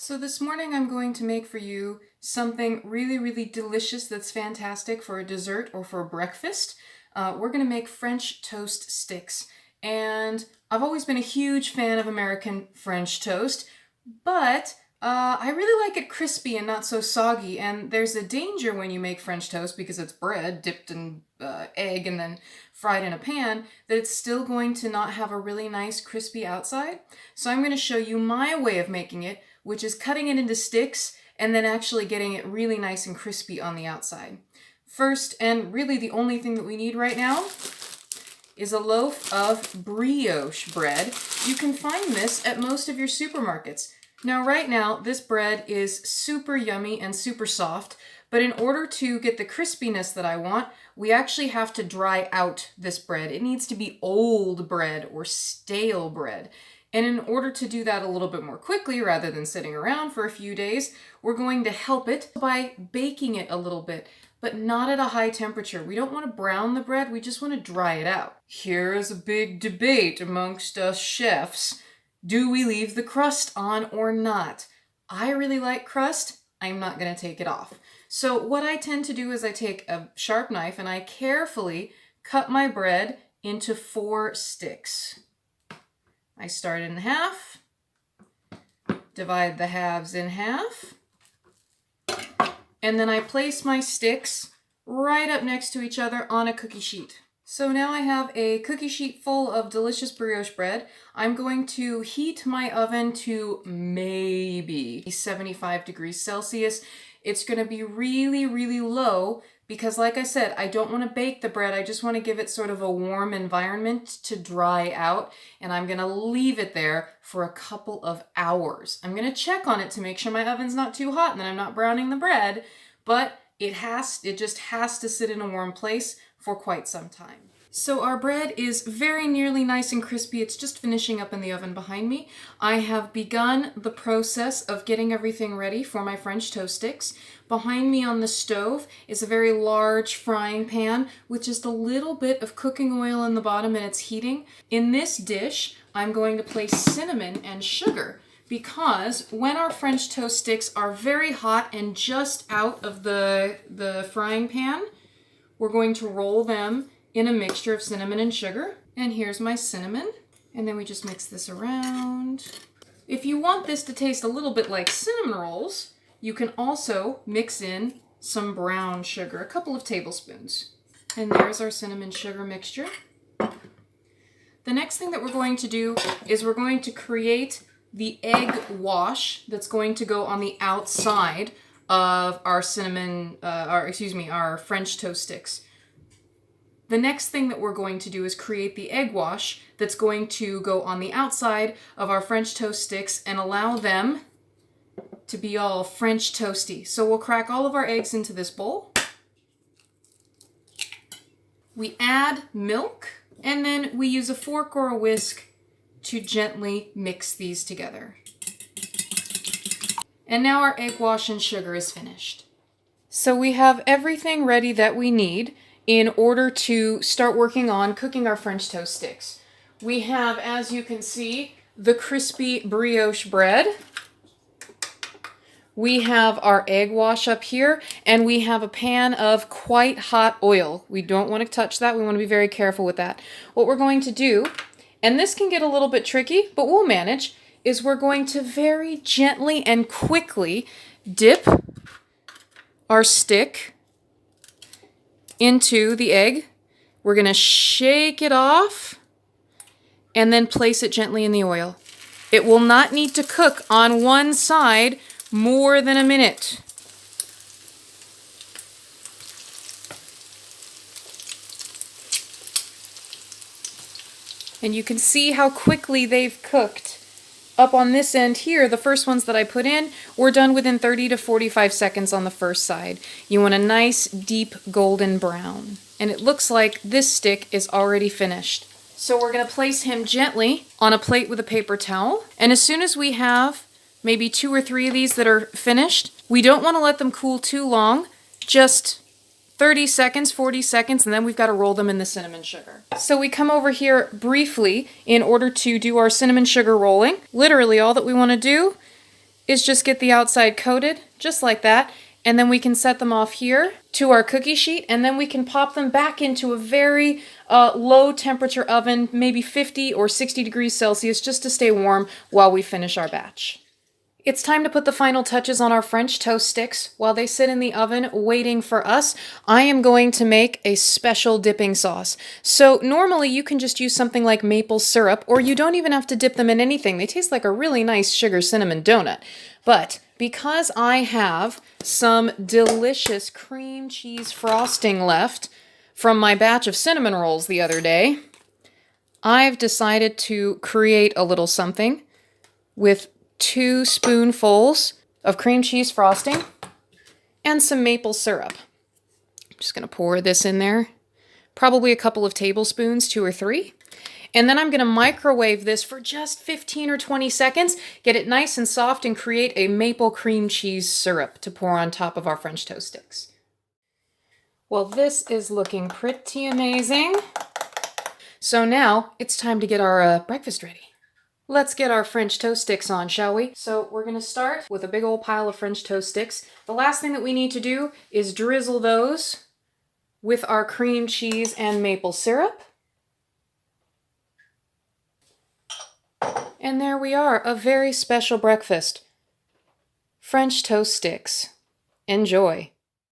So this morning I'm going to make for you something really delicious that's fantastic for a dessert or for a breakfast. We're going to make French toast sticks. And I've always been a huge fan of American French toast, but I really like it crispy and not so soggy. And there's a danger when you make French toast, because it's bread dipped in egg and then fried in a pan, that it's still going to not have a really nice crispy outside. So I'm going to show you my way of making it, which is cutting it into sticks and then actually getting it really nice and crispy on the outside. First, and really the only thing that we need right now, is a loaf of brioche bread. You can find this at most of your supermarkets. Now right now, this bread is super yummy and super soft, but in order to get the crispiness that I want, we actually have to dry out this bread. It needs to be old bread or stale bread. And in order to do that a little bit more quickly, rather than sitting around for a few days, we're going to help it by baking it a little bit, but not at a high temperature. We don't want to brown the bread, we just want to dry it out. Here's a big debate amongst us chefs. Do we leave the crust on or not? I really like crust. I'm not going to take it off. So what I tend to do is I take a sharp knife and I carefully cut my bread into 4 sticks. I start in half, divide the halves in half, and then I place my sticks right up next to each other on a cookie sheet. So now I have a cookie sheet full of delicious brioche bread. I'm going to heat my oven to maybe 75 degrees Celsius. It's going to be really low because, like I said, I don't want to bake the bread. I just want to give it sort of a warm environment to dry out, and I'm going to leave it there for a couple of hours. I'm going to check on it to make sure my oven's not too hot and that I'm not browning the bread, but it just has to sit in a warm place for quite some time. So our bread is very nearly nice and crispy. It's just finishing up in the oven behind me. I have begun the process of getting everything ready for my French toast sticks. Behind me on the stove is a very large frying pan with just a little bit of cooking oil in the bottom, and it's heating. In this dish, I'm going to place cinnamon and sugar, because when our French toast sticks are very hot and just out of the frying pan, we're going to roll them in a mixture of cinnamon and sugar. And here's my cinnamon. And then we just mix this around. If you want this to taste a little bit like cinnamon rolls, you can also mix in some brown sugar, a couple of tablespoons. And there's our cinnamon sugar mixture. The next thing that we're going to do is we're going to create the egg wash that's going to go on the outside of our our French toast sticks. The next thing that we're going to do is create the egg wash that's going to go on the outside of our French toast sticks and allow them to be all French toasty. So we'll crack all of our eggs into this bowl. We add milk, and then we use a fork or a whisk to gently mix these together. And now our egg wash and sugar is finished. So we have everything ready that we need in order to start working on cooking our French toast sticks. We have, as you can see, the crispy brioche bread. We have our egg wash up here, and we have a pan of quite hot oil. We don't want to touch that. We want to be very careful with that. What we're going to do, and this can get a little bit tricky, but we'll manage, is we're going to very gently and quickly dip our stick into the egg. We're going to shake it off and then place it gently in the oil. It will not need to cook on one side more than a minute. And you can see how quickly they've cooked. Up on this end here, the first ones that I put in were done within 30 to 45 seconds on the first side. You want a nice, deep golden brown. And it looks like this stick is already finished. So we're going to place him gently on a plate with a paper towel. And as soon as we have maybe 2 or 3 of these that are finished, we don't want to let them cool too long. Just 30 seconds, 40 seconds, and then we've got to roll them in the cinnamon sugar. So we come over here briefly in order to do our cinnamon sugar rolling. Literally all that we want to do is just get the outside coated, just like that. And then we can set them off here to our cookie sheet, and then we can pop them back into a very low temperature oven, maybe 50 or 60 degrees Celsius, just to stay warm while we finish our batch. It's time to put the final touches on our French toast sticks. While they sit in the oven waiting for us, I am going to make a special dipping sauce. So normally you can just use something like maple syrup, or you don't even have to dip them in anything. They taste like a really nice sugar cinnamon donut. But because I have some delicious cream cheese frosting left from my batch of cinnamon rolls the other day, I've decided to create a little something with 2 spoonfuls of cream cheese frosting and some maple syrup. I'm just going to pour this in there, probably a couple of tablespoons, 2 or 3. And then I'm going to microwave this for just 15 or 20 seconds, get it nice and soft, and create a maple cream cheese syrup to pour on top of our French toast sticks. Well, this is looking pretty amazing. So now it's time to get our breakfast ready. Let's get our French toast sticks on, shall we? So we're going to start with a big old pile of French toast sticks. The last thing that we need to do is drizzle those with our cream cheese and maple syrup. And there we are, a very special breakfast. French toast sticks. Enjoy.